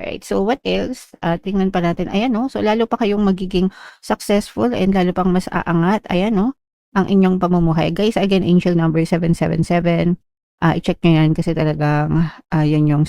Alright, so what else? Tingnan pa natin, ayan 'no, so lalo pa kayong magiging successful and lalo pang mas aangat, ayan 'no, ang inyong pamumuhay. Guys, again, angel number 777, i-check niyo 'yan kasi talagang, 'yan yung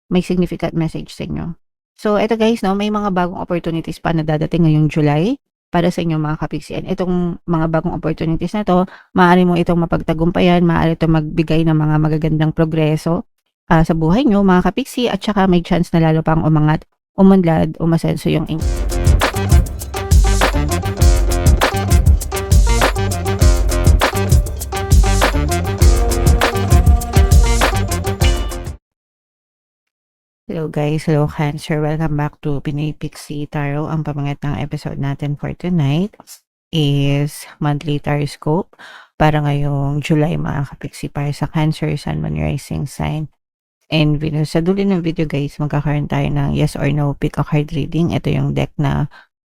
may significant message sa inyo. So eto guys 'no, may mga bagong opportunities pa na dadating ngayong July para sa inyong mga ka-Pixie, and itong mga bagong opportunities na 'to, maaari mo itong mapagtagumpayan, maaari itong magbigay ng mga magagandang progreso, sa buhay niyo mga ka-Pixie, at saka may chance na lalo pang umangat, umunlad, umasenso yung hello guys, hello Cancer, welcome back to Pinoy Pixie Tarot. Ang pamagat ng episode natin for tonight is monthly taroscope para ngayong July mga ka-Pixie, para sa Cancer, Sun, Moon, Rising sign, and Venus. Sa dulo ng video guys, magkakaroon tayo ng yes or no pick a card reading. Ito yung deck na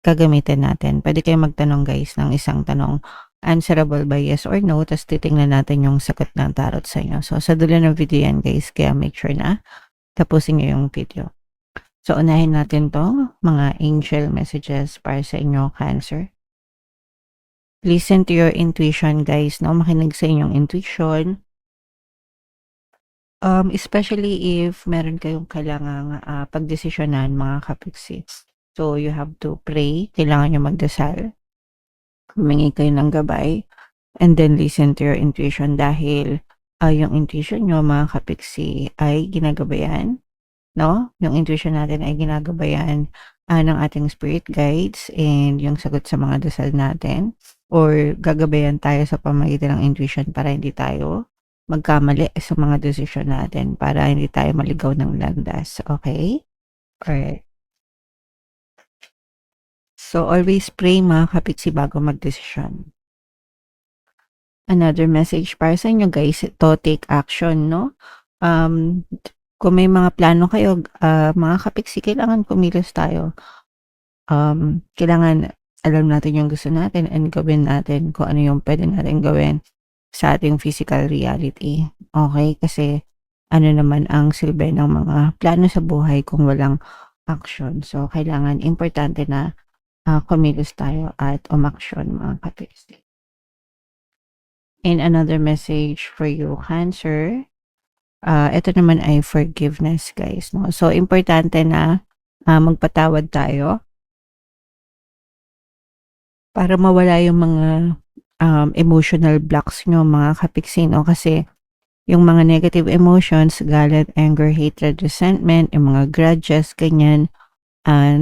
gagamitin natin. Pwede kayong magtanong guys ng isang tanong, answerable by yes or no, tapos titingnan natin yung sagot ng tarot sa inyo. So sa dulo ng video yan guys, kaya make sure na tapusin niyo yung video. So unahin natin to, mga angel messages para sa inyo Cancer. Listen to your intuition guys, no? Makinig sa inyong intuition. Especially if meron kayong kailangang pagdesisyonan mga ka-Pixie. So you have to pray, kailangan nyo magdasal, humingi kayo ng gabay, and then listen to your intuition dahil yung intuition nyo mga ka-Pixie ay ginagabayan, no? Yung intuition natin ay ginagabayan ng ating spirit guides and yung sagot sa mga dasal natin, or gagabayan tayo sa pamamagitan ng intuition para hindi tayo magkamali sa mga desisyon natin, para hindi tayo maligaw ng landas, okay? Alright. So always pray mga ka-Pixie bago magdesisyon. Another message para sa inyo guys, to take action, no? Kung may mga plano kayo, mga ka-Pixie, kailangan kumilos tayo. Kailangan alam natin yung gusto natin and gawin natin kung ano yung pwede natin gawin sa ating physical reality. Okay? Kasi ano naman ang silbi ng mga plano sa buhay kung walang action. So kailangan, importante na kumilos tayo at umaksyon mga ka-Pixie. And another message for you Cancer, ito naman ay forgiveness guys, no? So importante na magpatawad tayo para mawala yung mga emotional blocks nyo mga ka-Pixie, no? Kasi yung mga negative emotions, galit, anger, hatred, resentment, yung mga grudges, ganyan,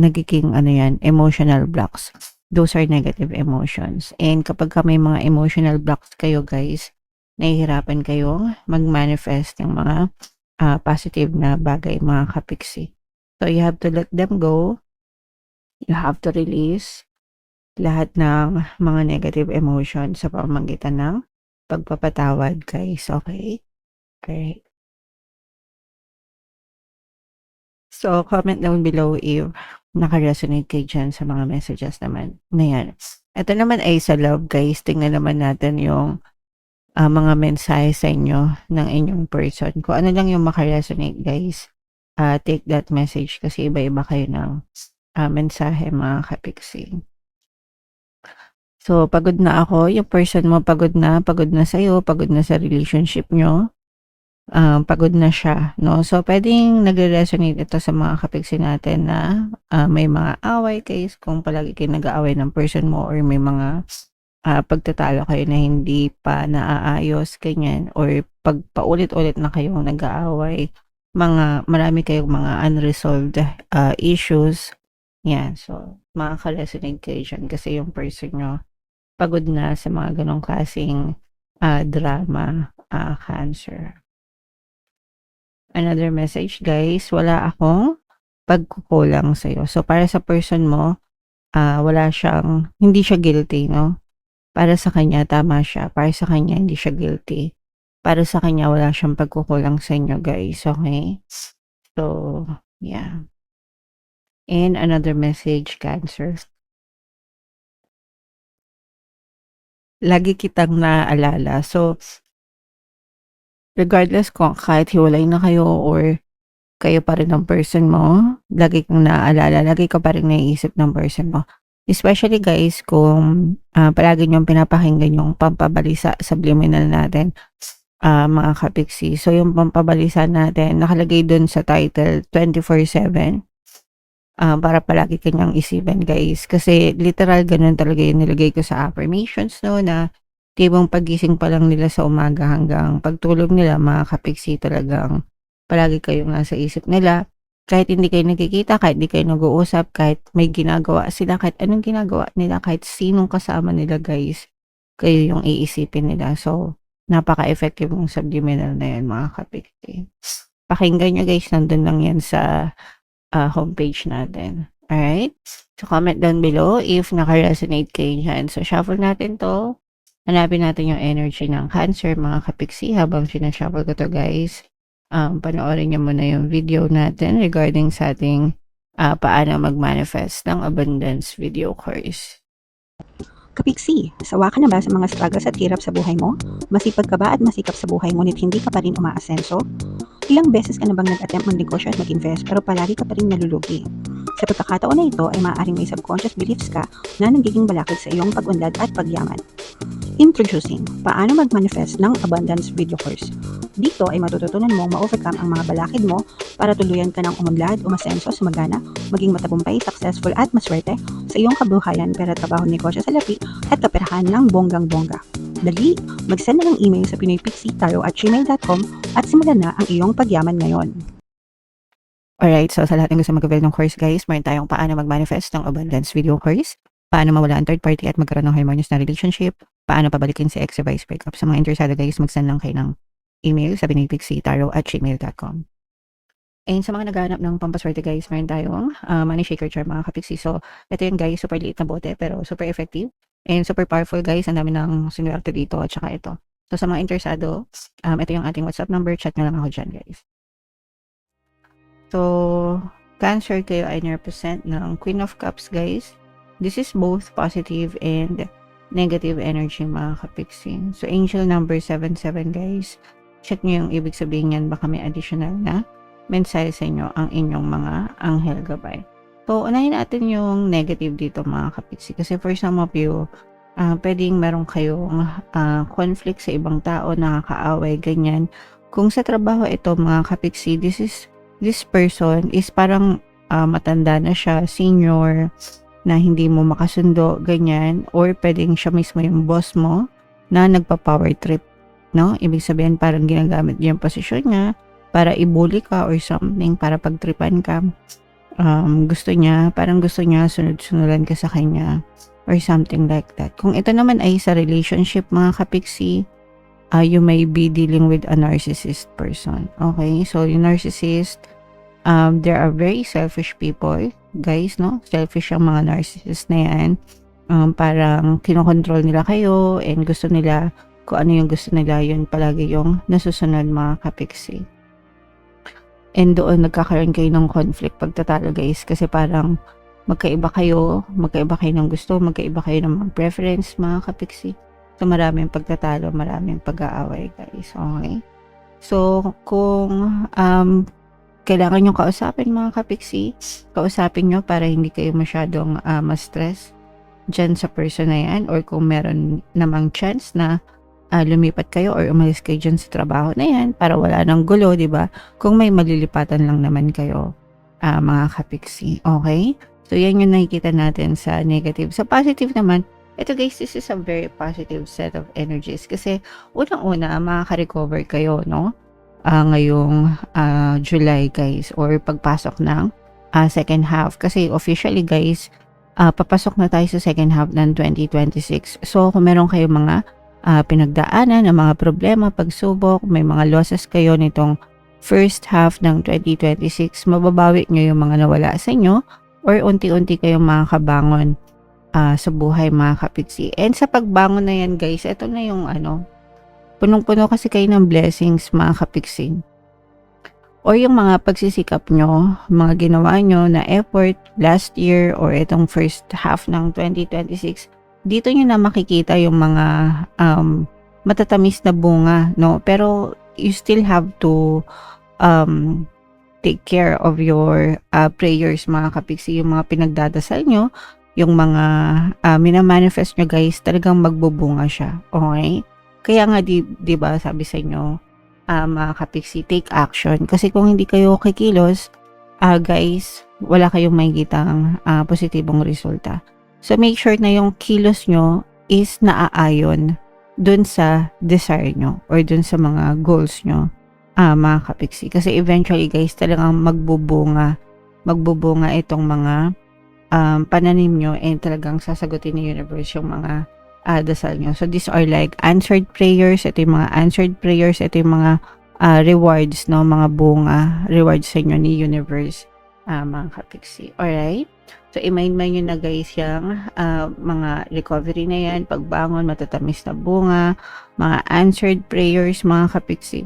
nagiging yan, emotional blocks. Those are negative emotions. And kapag may mga emotional blocks kayo guys, nahihirapan kayong mag-manifest ng mga positive na bagay mga ka-Pixie. So you have to let them go. You have to release lahat ng mga negative emotions sa pamamagitan ng pagpapatawad guys, okay? Alright. So comment down below if naka-resonate kayo dyan sa mga messages naman na yan. Ito naman ay sa love guys, tingnan naman natin yung mga mensahe sa inyo ng inyong person. Kung ano lang yung maka-resonate guys, take that message kasi iba-iba kayo ng mensahe mga ka-Pixie. So pagod na ako, yung person mo pagod na sa'yo, pagod na sa relationship nyo, pagod na siya, no? So pwedeng nagre-resonate ito sa mga ka-Pixie natin na may mga away guys, kung palagi kayo nag-aaway ng person mo, or may mga pagtatalo kayo na hindi pa naaayos, ganyan, or pag paulit-ulit na kayong nag-aaway, marami kayong mga unresolved issues, yan. So makaka-resonate kayo dyan kasi yung person nyo pagod na sa mga ganong klaseng drama, Cancer. Another message guys, wala akong pagkukulang sa'yo. So para sa person mo, hindi siya guilty, no? Para sa kanya, tama siya. Para sa kanya, hindi siya guilty. Para sa kanya, wala siyang pagkukulang sa inyo guys, okay? So, yeah. And another message Cancer, lagi kitang naaalala. So regardless kung kahit hiwalay na kayo or kayo pa rin ng person mo, lagi kang naaalala, lagi ka pa rin naiisip ng person mo. Especially guys kung, palagi niyong pinapakinggan yung pampabalisa subliminal natin, mga kapiksi. So yung pampabalisa natin nakalagay dun sa title 24/7, para palagi ka niyang isipin guys. Kasi literal ganun talaga yung nilagay ko sa affirmations 'no, na tipong paggising pa lang nila sa umaga hanggang pagtulog nila mga kapiksi talagang palagi kayong nasa isip nila. Kahit hindi kayo nagkikita, kahit di kayo nag-uusap, kahit may ginagawa sila, kahit anong ginagawa nila, kahit sinong kasama nila guys, kayo yung iisipin nila. So, napaka-effective yung subliminal na yan mga kapiksi. Pakinggan nyo guys, nandun lang yan sa homepage natin. Alright? So, comment down below if naka-resonate kayo dyan. So, shuffle natin to. Hanapin natin yung energy ng Cancer, mga kapiksi, habang sinashuffle ko to guys. Panoorin niyo muna yung video natin regarding sa ating paano mag-manifest ng abundance video course. Kapiksi, sawa ka na ba sa mga struggles at hirap sa buhay mo? Masipag ka ba at masikap sa buhay ngunit hindi ka pa rin umaasenso? Ilang beses ka na bang nag-attempt magnegosyo at mag-invest pero palagi ka pa rin nalulugi? Sa pagkakataon na ito ay maaaring may subconscious beliefs ka na nagiging balakid sa iyong pag-unlad at pagyaman. Introducing, paano mag-manifest ng abundance video course. Dito ay matututunan mong ma-overcome ang mga balakid mo para tuluyan ka ng umunlad, umasenso, sumagana, maging matagumpay, successful at maswerte sa iyong kabuhayan, pera, trabaho, negosyo sa lapi at kaperahan ng bonggang-bongga. Dali, mag-send na ng email sa pinoypixie@gmail.com at simulan na ang iyong pagyaman ngayon. Alright, so sa lahat ng gusto mag-avail ng course guys, meron tayong paano mag-manifest ng abundance video course, paano mawala ang third party at magkaroon ng harmonious na relationship, paano pabalikin si ex vice breakup. Sa mga interesado guys, mag-send lang kayo ng email sa pinoypixie@gmail.com. And sa mga naghahanap ng pampaswerte guys, meron tayong money shaker charm mga kapiksi. So, ito yun guys, super liit na bote pero super effective and super powerful guys. Ang dami ng sinuwerte dito at saka ito. So, sa mga interesado, ito yung ating WhatsApp number. Chat na lang ako dyan guys. So, Cancer kayo ay represent ng Queen of Cups guys. This is both positive and negative energy mga kapiksi. So, angel number 77 guys. Check nyo yung ibig sabihin yan. Baka may additional na mensahe sa inyo ang inyong mga anghel gabay. So, unahin natin yung negative dito mga kapiksi. Kasi for some of you, pwedeng meron kayong conflict sa ibang tao, nakakaaway, ganyan. Kung sa trabaho ito mga kapiksi, this person is parang matanda na siya, senior, na hindi mo makasundo, ganyan. Or pwedeng siya mismo yung boss mo na nagpa-power trip. No? Ibig sabihin parang ginagamit niya yung posisyon niya para ibuli ka or something, para pagtripan ka. Gusto niya sunod-sunuran ka sa kanya or something like that. Kung ito naman ay sa relationship mga kapiksi, you may be dealing with a narcissist person. Okay? So, yung narcissist, there are very selfish people, guys, no? Selfish ang mga narcissist na yan. Parang kinokontrol nila kayo and gusto nila, kung ano yung gusto nila, yun palagi yung nasusunod mga kapiksi. And doon nagkakaroon kayo ng conflict pagtatalo guys, kasi parang magkaiba kayo ng gusto, magkaiba kayo ng mga preference mga kapiksi. So maraming pagtatalo, maraming pag-aaway guys. Okay? So kung kailangan nyo kausapin mga kapiksi, kausapin nyo para hindi kayo masyadong ma-stress dyan sa person na yan, or kung meron namang chance na lumipat kayo or umalis kayo dyan sa trabaho na yan para wala nang gulo, diba? Kung may malilipatan lang naman kayo, mga kapiksi. Okay? So, yan yung nakikita natin sa negative. Sa positive naman, ito guys, this is a very positive set of energies. Kasi, unang-una, makaka-recover kayo, no? Ngayong July, guys, or pagpasok ng second half. Kasi, officially, guys, papasok na tayo sa second half ng 2026. So, kung meron kayong mga pinagdaanan ng mga problema, pagsubok, may mga losses kayo nitong first half ng 2026, mababawi nyo yung mga nawala sa inyo or unti-unti kayong makakabangon sa buhay mga kapiksi. And sa pagbangon na yan guys, ito na yung punong-puno kasi kayo ng blessings mga kapiksi. Or yung mga pagsisikap nyo, mga ginawa nyo na effort last year or itong first half ng 2026, dito nyo na makikita yung mga matatamis na bunga, no? Pero you still have to take care of your prayers mga kapiksi, yung mga pinagdadasal nyo, yung mga minamanifest nyo guys, talagang magbubunga siya. Okay? Kaya nga di ba sabi sa inyo, mga kapiksi, take action. Kasi kung hindi kayo kikilos, guys, wala kayong makikitang positibong resulta. So make sure na yung kilos nyo is naaayon dun sa desire nyo or dun sa mga goals nyo, mga kapiksi. Kasi eventually guys, talagang magbubunga itong mga pananim nyo and talagang sasagutin ni universe yung mga dasal nyo. So these are like answered prayers. Ito yung mga answered prayers. Ito yung mga rewards, no? Mga bunga, rewards sa inyo ni universe, mga kapiksi. Alright? So i-mind nyo na guys yung mga recovery na yan, pagbangon, matatamis na bunga, mga answered prayers, mga kapiksi.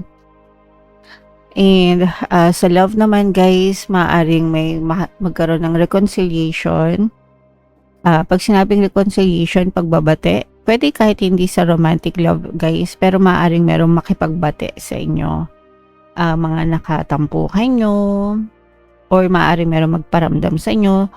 And sa love naman guys, maaring may magkaroon ng reconciliation. Pag sinabing reconciliation, pagbabate, pwede kahit hindi sa romantic love guys, pero maaring merong makipagbate sa inyo. Mga nakatampukan nyo, or maaring merong magparamdam sa inyo.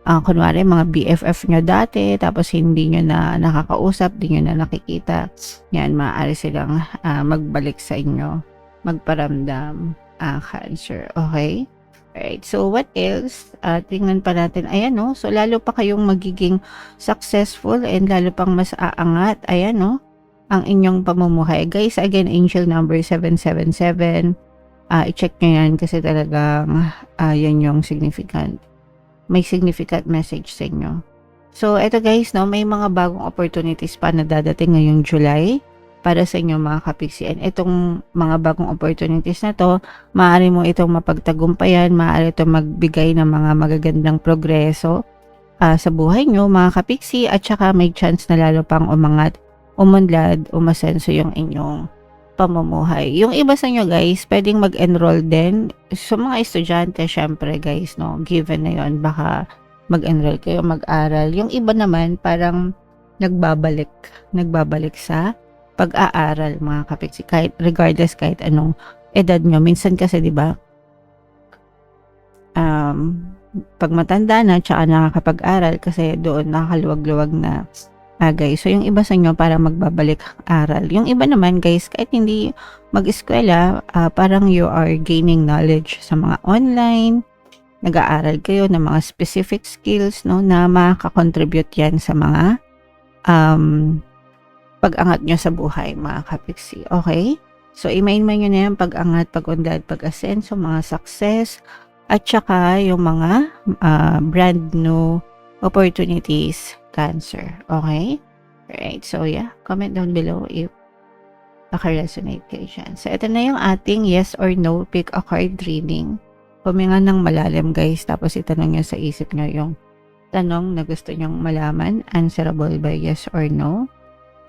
Kunwari mga BFF nyo dati, tapos hindi nyo na nakakausap, hindi nyo na nakikita. Yan, maaari silang magbalik sa inyo, magparamdam, Cancer. Okay? Alright, so what else? Tingnan pa natin. Ayan, no? So, lalo pa kayong magiging successful and lalo pang mas aangat. Ayan, no? Ang inyong pamumuhay. Guys, again, angel number 777. I-check nyo yan kasi talagang yan yung significant. May significant message sa inyo. So, eto guys, no? May mga bagong opportunities pa na dadating ngayong July para sa inyo mga kapiksi. And itong mga bagong opportunities na to, maaari mo itong mapagtagumpayan, maaari itong magbigay ng mga magagandang progreso sa buhay nyo mga kapiksi, at saka may chance na lalo pang umangat, umunlad, umasenso yung inyong pamumuhay. Yung iba sa inyo guys, pwedeng mag-enroll din. So mga estudyante, syempre guys, no, given na yon, baka mag-enroll kayo, mag-aral. Yung iba naman, parang nagbabalik sa pag-aaral mga kapiksi, kahit regardless kahit anong edad nyo. Minsan kasi 'di ba, pag matanda na tsaka nakakapag-aral kasi doon nakaluwag-luwag na guys. So yung iba sa inyo parang magbabalik aral. Yung iba naman guys, kahit hindi mag-eskwela, parang you are gaining knowledge sa mga online, nag-aaral kayo ng mga specific skills, no, na makaka-contribute yan sa mga pag-angat nyo sa buhay mga kapiksi. Okay? So, i-main-main nyo na yan, pag-angat, pag-unlad, pag-asenso, mga success, at saka yung mga brand new opportunities, Cancer. Okay? Alright. So, yeah. Comment down below if naka-resonate kayo dyan. So, ito na yung ating yes or no pick a card reading. Huminga ng malalim, guys. Tapos, itanong nyo sa isip nyo yung tanong na gusto nyong malaman. Answerable by yes or no.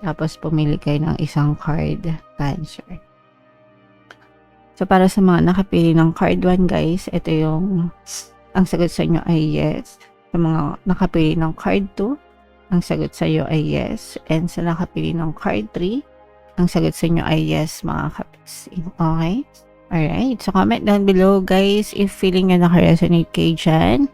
Tapos, pumili kayo ng isang card, Cancer. So, para sa mga nakapili ng card 1, guys, ito yung, ang sagot sa inyo ay yes. Sa mga nakapili ng card 2, ang sagot sa iyo ay yes. And sa nakapili ng card 3, ang sagot sa inyo ay yes, mga kapiksi. Okay? Alright. So, comment down below, guys, if feeling nyo naka-resonate kayo dyan.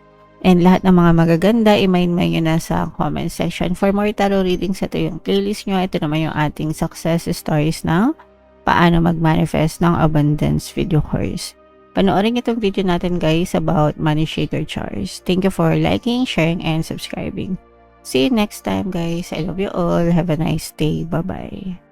And lahat ng mga magaganda, i-mind nyo na sa comment section. For more tarot readings, ito yung playlist nyo. Ito naman yung ating success stories na paano mag-manifest ng abundance video course. Panoorin itong video natin guys about money shaker jars. Thank you for liking, sharing, and subscribing. See you next time guys. I love you all. Have a nice day. Bye-bye.